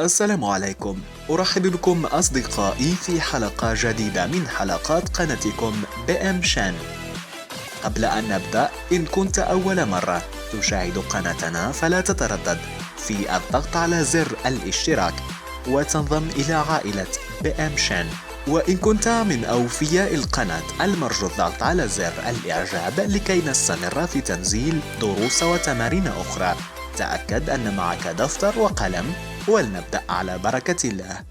السلام عليكم. أرحب بكم أصدقائي في حلقة جديدة من حلقات قناتكم بي ام شان. قبل أن نبدأ، إن كنت أول مرة تشاهد قناتنا فلا تتردد في الضغط على زر الاشتراك وتنضم إلى عائلة بي ام شان. وإن كنت من أوفياء القناة، المرجو الضغط على زر الإعجاب لكي نستمر في تنزيل دروس وتمارين أخرى. تأكد أن معك دفتر وقلم، ولنبدأ على بركة الله.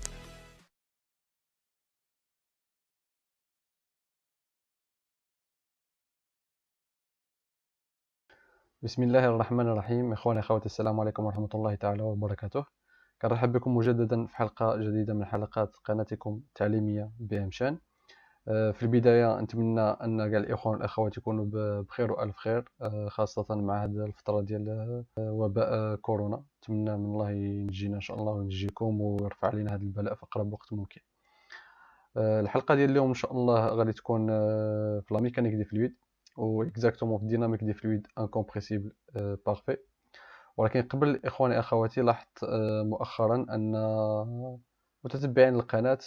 بسم الله الرحمن الرحيم. إخواني أخواتي، السلام عليكم ورحمة الله تعالى وبركاته. كنرحب بكم مجددا في حلقة جديدة من حلقات قناتكم التعليمية بي ام شان. في البداية نتمنى أن كاع الإخوان والأخوات يكونوا بخير وألف خير، خاصة مع هذه الفترة ديال وباء كورونا. نتمنى من الله ينجينا إن شاء الله وينجيكم ويرفع علينا هذا البلاء في أقرب وقت ممكن. الحلقة ديال اليوم إن شاء الله غادي تكون في لا ميكانيك دي فلويد، و اكزاكتومون في ديناميك دي فلويد انكومبريسيبل بارفي. ولكن قبل إخواني أخواتي، لاحظت مؤخرا أن متتبعين القناة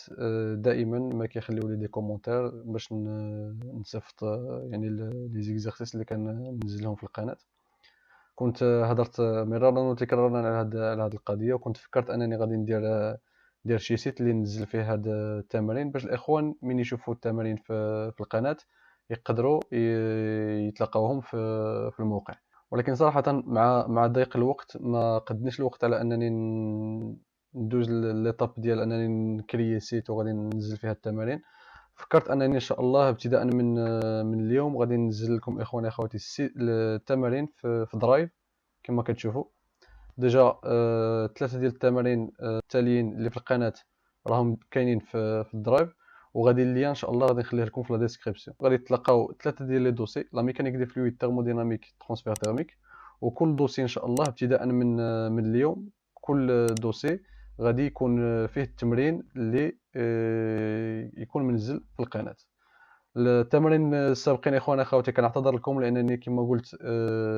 دائما ما كيخليو لي دي كومونتير باش نصيفط يعني لي زيكزارسيس اللي كننزلهم في القناة. كنت هضرت مرارا وتكرارا على هاد القضية، وكنت فكرت أنني غادي ندير شي سيت اللي ننزل فيه هاد التمارين باش الإخوان من يشوفوا التمارين في القناة يقدروا يتلقاوهم في الموقع. ولكن صراحة مع ضيق الوقت ما قدنيش الوقت على أنني ندوز ليطاب ديال أنني نكري سيت وغادي ننزل فيها التمارين. فكرت أنني إن شاء الله ابتداء من اليوم غادي ننزل لكم إخواني أخواتي التمارين في درايف. كما كتشوفوا ديجا ثلاثة ديال التمارين التاليين اللي في القناة راهم كاينين في الدرايف، وغادي اللي ان شاء الله غادي نخليه لكم في لا ديسكريبسيون. غادي تلقاو ثلاثه ديال لي دوسي: لا ميكانيك دي فلويد، تيرموديناميك، ترانسفير تيرميك. وكل دوسي ان شاء الله ابتداء من اليوم، كل دوسي غادي يكون فيه التمرين اللي يكون منزل في القناه. التمارين السابقين اخواني اخواتي كنعتذر لكم لانني كما قلت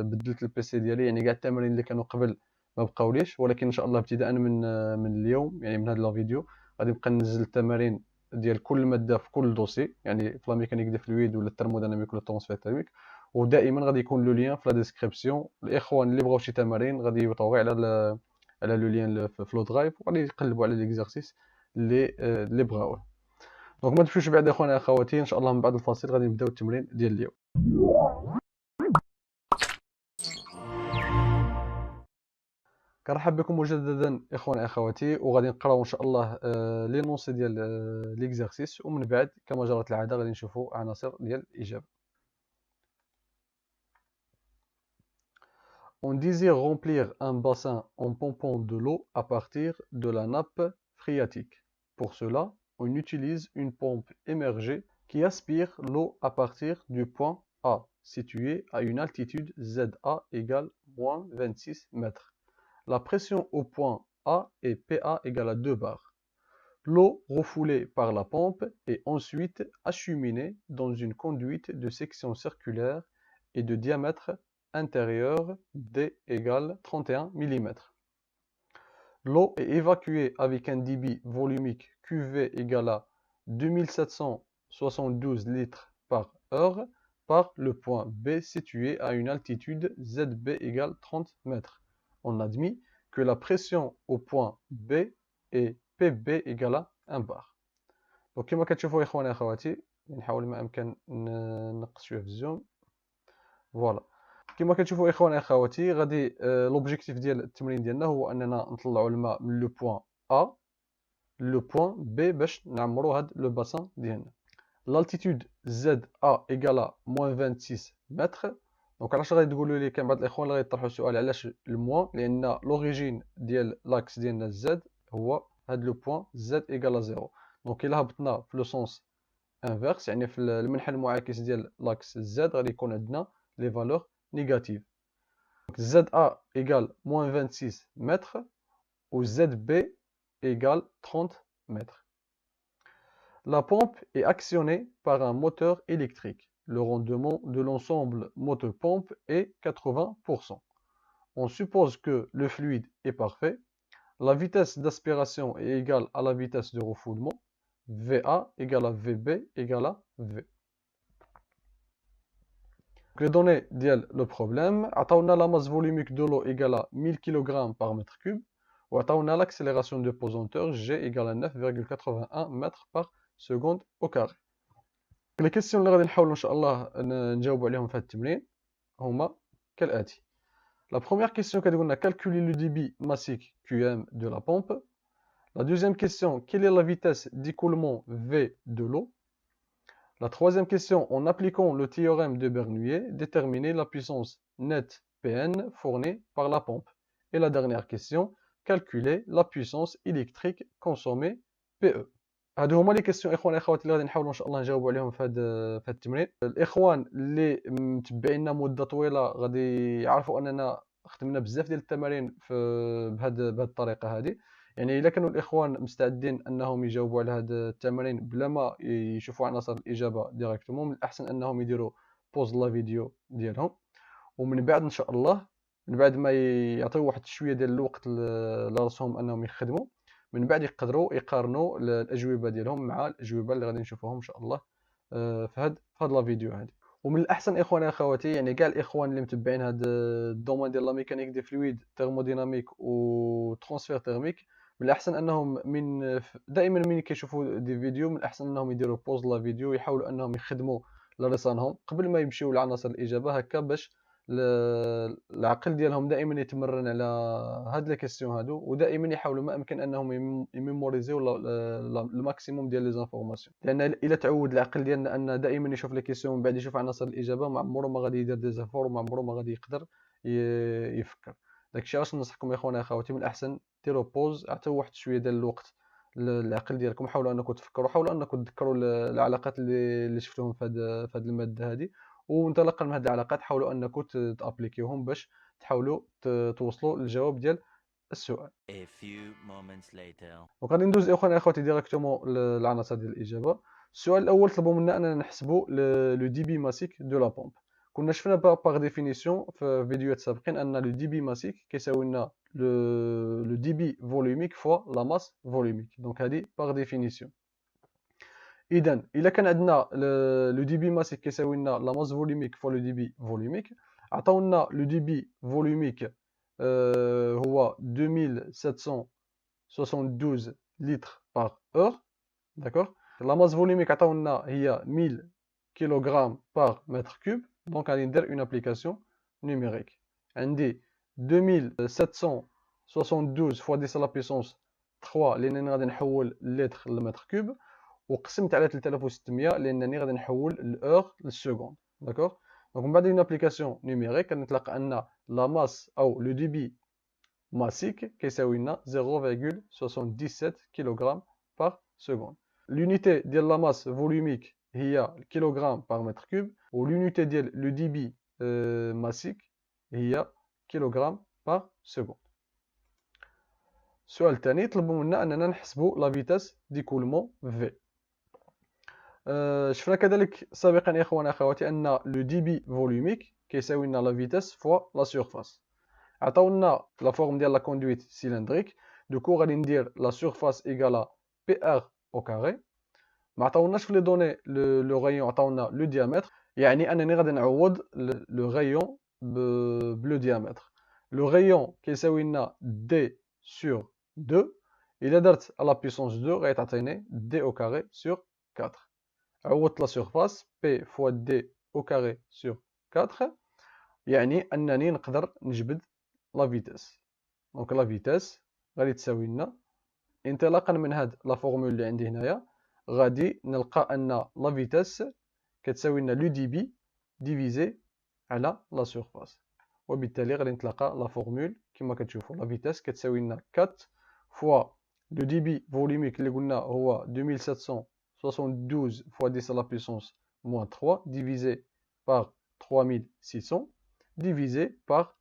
بدلت البيسي ديالي، يعني كاع التمارين اللي كانوا قبل ما بقاوليش. ولكن ان شاء الله ابتداء من اليوم، يعني من هذا الفيديو، غادي نبقى ننزل التمارين ديال كل ماده في كل دوسي، يعني في لا ميكانيك دي فلويد ولا الترموديناميك ولا الترانسفير تيرميك. ودائما غادي يكون لو لين في لا ديسكريبسيون. الاخوان اللي بغاو شي تمارين غادي يبطيو غير على لو لين في لو درايف، وغادي يقلبوا على ليكزارسيس اللي بغاوه. دونك ما تمشيوش بعد اخواني اخواتي، ان شاء الله من بعد الفاصل غادي نبداو التمرين ديال اليوم. كنرحب بكم مجددا اخواني اخواتي، وغادي نقراو ان شاء الله لي نونسي ديال ليكزارسيس، ومن بعد كما جرت العاده غادي نشوفوا عناصر ديال الاجابه. On désire remplir un bassin en pompant de l'eau à partir de la nappe phréatique. Pour cela, on utilise une pompe émergée qui aspire l'eau à partir du point A, situé à une altitude ZA égale moins 26 mètres. La pression au point A est PA égale à 2 bars. L'eau refoulée par la pompe est ensuite acheminée dans une conduite de section circulaire et de diamètre intérieur D égale 31 mm. L'eau est évacuée avec un débit volumique QV égale à 2772 litres par heure par le point B situé à une altitude ZB égale 30 mètres. On admet que la pression au point B est PB égale à 1 bar. Donc كما كتشوفوا اخواني اخواتي، نحاول ما امكن نقص شويه في الزوم. فوالا، كما كتشوفوا اخواني اخواتي، غادي لوبجيكتيف ديال التمرين ديالنا هو اننا نطلعوا الماء من لو بوين A لو بوين B باش نعمروا هاد لو باسان ديالنا. لالتيتود ZA égale moins 26 متر. دونك علاش غادي تقولوا لي، كان بعض الاخوان اللي غيطرحوا السؤال علاش الموان؟ لان لوريجين ديال لاكس ديالنا Z هو هاد لو بوين Z égale 0. دونك الا هبطنا في لو سونس انفيرس، يعني في المنحى المعاكس ديال لاكس Z، غادي يكون عندنا لي فالور نيجاتيف. دونك ZA égale moins 26 mètres ou ZB égale 30 mètres. La pompe est actionnée par un moteur électrique. Le rendement de l'ensemble moteur-pompe est 80%. On suppose que le fluide est parfait. la vitesse d'aspiration est égale à la vitesse de refoulement. VA égale à VB égale à V. Les données ديال le problème عطاونا la masse volumique de l'eau égale à 1000 kg par mètre cube وعطاونا l'accélération de pesanteur G égale à 9,81 mètres par seconde au carré. Les questions اللي غادي نحاولوا ان شاء الله نجاوبوا عليهم في هذا التمرين هما كالآتي. La première question كتقولنا calculer le débit massique QM de la pompe. La deuxième question, quelle est la vitesse d'écoulement V de l'eau? La troisième question, en appliquant le théorème de Bernoulli, déterminer la puissance nette Pn fournie par la pompe. Et la dernière question, calculer la puissance électrique consommée PE. هادو هما لي كيسيون اخوان اخواتي اللي غادي نحاولوا ان شاء الله نجاوبوا عليهم في هذا التمرين. الاخوان اللي متبعينا مده طويله غادي يعرفوا اننا خدمنا بزاف ديال التمارين بهذه الطريقه هذه. يعني الا كانوا الاخوان مستعدين انهم يجاوبوا على هذا التمارين بلا ما يشوفوا عناصر الاجابه ديريكتومون، من الاحسن انهم يديروا بوز لا فيديو ديالهم، ومن بعد ان شاء الله من بعد ما يعطيو واحد شويه ديال الوقت لراسهم انهم يخدموا، من بعد يقدروا يقارنوا الاجوبه ديالهم مع الاجوبه اللي غادي نشوفوهم ان شاء الله في هاد لا فيديو هذه. ومن الاحسن اخواني اخواتي يعني كاع الاخوان اللي متبعين هذا الدومين ديال لا ميكانيك دي فلويد ثيرموديناميك و ترانسفير تيرميك، من الاحسن انهم دائما من كيشوفوا دي فيديو من الاحسن انهم يديروا بوز لا فيديو، يحاولوا انهم يخدموا لرسانهم قبل ما يمشيو لعناصر الاجابه، هكا باش العقل ديالهم دائما يتمرن على هاد لي كيسيون هادو، ودائما يحاولوا ما امكن انهم يميموريزيو الماكسيموم ديال لي زانفورماسيون. لان الا تعود العقل ديالنا ان دائما يشوف لي كيسيون من بعد يشوف عناصر الاجابه، ما عمره ما غادي يدير دي زافور وما عمره ما غادي يقدر يفكر. داكشي علاش ننصحكم يا اخواني اخواتي من الاحسن ديروا بوز، عطيو واحد شويه ديال الوقت للعقل ديالكم، حاولوا انكم تفكروا، حاولوا انكم تذكروا العلاقات اللي شفتوهم في هذه الماده هذه، وانطلاقا من هذه العلاقات حاولوا انكم تابليكيوهم باش تحاولوا توصلوا للجواب ديال السؤال. وغادي ندوز اخواني اخواتي ديريكتومون للعناصر ديال الاجابه. السؤال الاول طلبوا منا اننا نحسبوا لو ديبي ماسيك دو لا بومب. كنا شفنا باغ ديفينيسيون في فيديوهات سابقين ان لو ديبي ماسيك كيساوي لنا لو ديبي فوليميك فوا لا ماس فوليميك، دونك هذه باغ ديفينيسيون. اذا الا كان عندنا لو ديبي ماسيك كيساوي لنا لا ماس فوليميك فوا لو ديبي فوليميك، عطاونا لو ديبي فوليميك هو 2772 litres par heure، d'accord. لا ماس فوليميك عطاونا هي 1000 kg par mètre cube، دونك غادي ندير اون ابليكاسيون نيميريك. عندي 2772 فوا 10 لا بيسونس 3 لانني غادي نحول اللتر لمتر كوب، وقسمت على 3600 لانني غادي نحول الاور للسكوند، داكوغ. دونك من بعد اون ابليكاسيون نيميريك كنتلقى ان لا ماس او لو ديبي ماسيك كيساوي لنا 0,77 كيلوغرام بار سكوند. l'unité ديال لا ماس فوليميك هي كيلوغرام بار متر كوب، و l'unité ديال لو ديبي ماسيك هي كيلوغرام بار سكوند. السؤال الثاني طلبوا منا اننا نحسبوا لا فيتاس ديكولمون في. شفنا كذلك سابقا يا اخواني اخواتي ان لو ديبي فوليميك كيساوي لنا لا فيتاس فوا لا سيرفاس. عطاونا لا فورم ديال لا كوندويت سيلندريك، دوكو غادي ندير لا سيرفاس ايكالا بي ار او كاري. ما عطاوناش في لي دوني لو غايون، عطاونا لو ديامتر، يعني انني غادي نعوض لو غايون بلو ديامتر. لو غايون كيساوي لنا دي سور 2، الا درت على بيسونس 2 غيعطيني دي او كاري سور 4. عوضت لا سيرفاس بي فوا دي او كاري سور 4، يعني انني نقدر نجبد لا فيتاس. دونك لا فيتاس غادي تساوي لنا انطلاقا من هاد لا فورمول اللي عندي هنايا، غادي نلقى ان لا فيتاس كتساوي لنا لو دي بي ديفيزي على لا سيرفاس، وبالتالي غادي نتلقى لا فورمول كما كتشوفوا لا فيتاس كتساوي لنا 4 فوا لو دي بي فوليميك اللي قلنا هو 2772 فوا 10 لا بيسونس موان 3 ديفيزي بار 3600 divisé par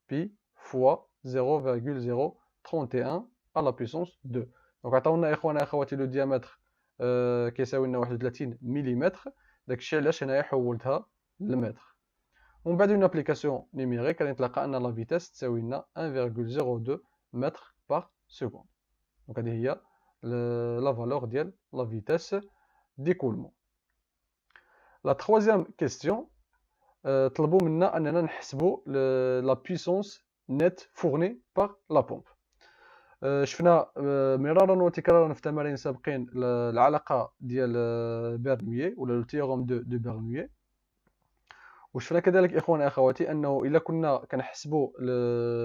pi fois 0,031 à la puissance 2. Donc عطاونا اخوانا اخواتي لو ديامتر كيساوي لنا 31 ملم، داكشي علاش هنايا حولتها للمتر. ومن بعد اون ابليكاسيون نيميريك غادي نتلقى ان لا فيتاس تساوي لنا 1,02 متر بار secondes. دونك هذه هي لا فالور ديال لا فيتاس ديكولمون. لا ترويزيام كيستيون طلبوا منا اننا نحسبوا لا بويسونس نت فورني باغ لا بومب. شفنا مرارا وتكرارا في تمارين سابقين العلاقه ديال برنويي ولا لو تيورم دو برنويي. وشفنا كذلك اخواني اخواتي انه الا كنا كنحسبوا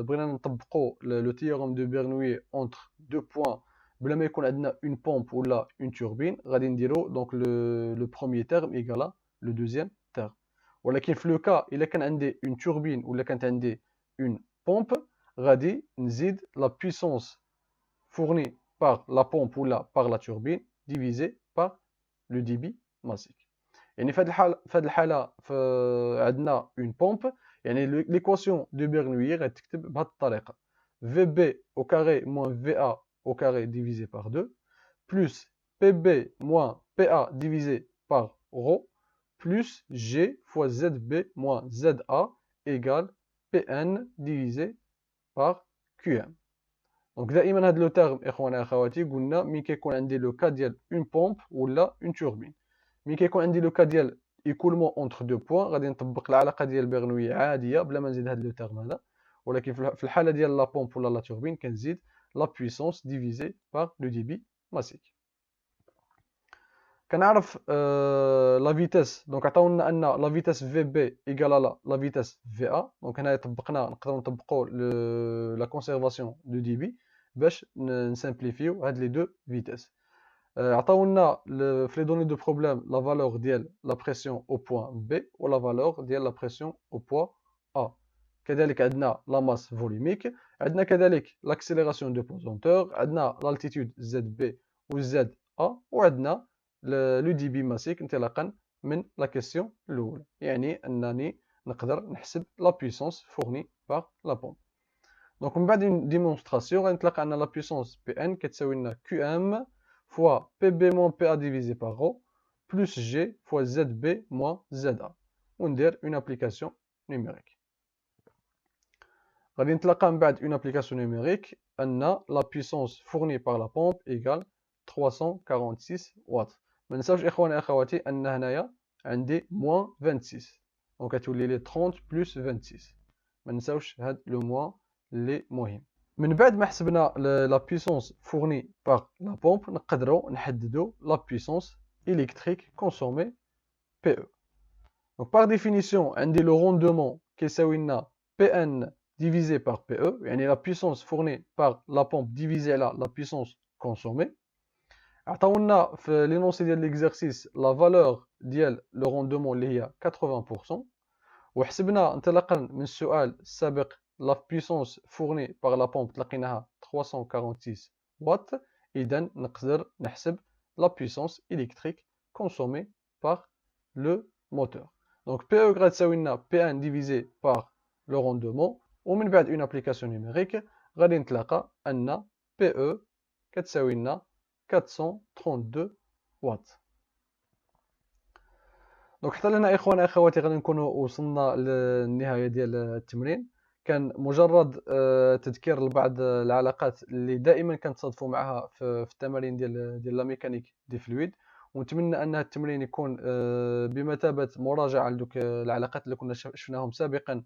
بغينا نطبقوا لو تيورم دو برنويي اونتر دو بوين بلا ما يكون عندنا اون بومب ولا اون توربين، غادي نديرو دونك لو بروميير تيرم ايكالا لو دوزيام تيرم. ولكن في لو كا الا كان عندي اون توربين ولا كانت عندي اون بومب، غادي نزيد لا بويسونس فورني باغ لا بومب ولا باغ لا توربين ديفيزي باغ لو ديبي ماسيك. يعني في هذه الحاله عندنا اون بومب، يعني ليكواسيون دو برنويي غتكتب بهذه الطريقه: في بي او كاري موان في ا au carré divisé par 2, plus PB moins PA divisé par ρ, plus G fois ZB moins ZA égale PN divisé par QM. Donc دائما هذا لو تيرم اخوانا اخواتي قلنا ملي كيكون عندي لو كا ديال اون بومب ولا اون توربين. ملي كيكون عندي لو كا ديال ايكولمون اونتر دو بوين غادي نطبق العلاقه ديال برنويي عاديه بلا ما نزيد هذا لو تيرم هذا. ولكن في الحاله ديال لا بومب ولا لا توربين كنزيد la puissance divisée par le débit massique. كنعرف لا فيتاس، دونك عطاونا ان لا فيتاس في بي ايكال لا فيتاس في ا. دونك هنايا طبقنا نقدروا نطبقوا لا كونسيرفاسيون دو ديبي باش نسامبليفيو هاد لي دو فيتاس. عطاونا في لي دوني دو بروبليم لا فالور ديال لا بريسيون او بوين بي ولا فالور ديال لا بريسيون او بوين ا. كذلك عندنا لا ماس فوليميك، عندنا كذلك لاكسيليراسيون دو بوزونتور، عندنا لالتيتود زد بي و زد ا، وعندنا لو دي بي ماسيك انطلاقا من لا كيسيون الاولى، يعني انني نقدر نحسب لا بويسونس فورني باغ لا بومب. دونك من بعد اون ديمونستراسيون غنتلاقى ان لا بويسونس بي ان كتساوي لنا كيو ام فوا بي بي موان بي ا ديفيزي باغ رو بلس جي فوا زد بي موان زد ا، وندير اون ابليكاسيون نيميريك. غادي نتلاقى من بعد اون ابليكاسيون نيميريك ان لا بويسونس فورني باغ لا بومب ايكال 346 واط. ما نساوش اخواني اخواتي ان هنايا عندي موان 26، دونك كتولي لي 30 بلس 26. ما نساوش هاد لو موان اللي مهم. من بعد ما حسبنا لا بويسونس فورني باغ لا بومب نقدروا نحددوا لا بويسونس الكتريك كونسومي بي او. دونك باغ ديفينيسيون عندي لو روندومون كيساوي لنا بي ان divisé par PE, يعني la puissance fournie par la pompe divisée à la puissance consommée. عطاونا في l'énoncé ديال l'exercice la valeur ديال le rendement اللي هي 80%، وحسبنا انطلاقا من السؤال السابق la puissance fournie par la pompe لقيناها 346 واط. إذا نقدر نحسب la puissance électrique consommée par le moteur. Donc PE غتساوي لنا P1 divisé par le rendement، ومن بعد اون ابليكاسيون نيميريك غادي نتلاقى ان بي او كتساوي لنا 432 واط. دونك حتى لنا اخواني اخواتي غادي نكونوا وصلنا للنهايه ديال التمرين. كان مجرد تذكير لبعض العلاقات اللي دائما كنتصادفوا معها في التمارين ديال لا ميكانيك دي فلويد، ونتمنى ان التمرين يكون بمثابه مراجعه لدوك العلاقات اللي كنا شفناهم سابقا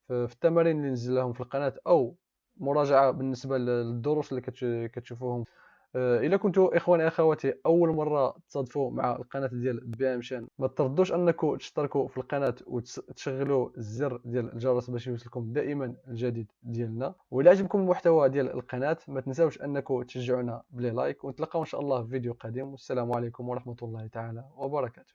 في التمارين اللي نزلناهم في القناه، او مراجعه بالنسبه للدروس اللي كتشوفوهم. الا كنتوا اخواني اخواتي اول مره تصادفوا مع القناه ديال بي ام شان، ما تردوش انكم تشتركوا في القناه وتشغلوا الزر ديال الجرس باش يوصلكم دائما الجديد ديالنا. والى عجبكم المحتوى ديال القناه ما تنساوش انكم تشجعونا بلي لايك، ونتلاقاو ان شاء الله في فيديو قادم، والسلام عليكم ورحمه الله تعالى وبركاته.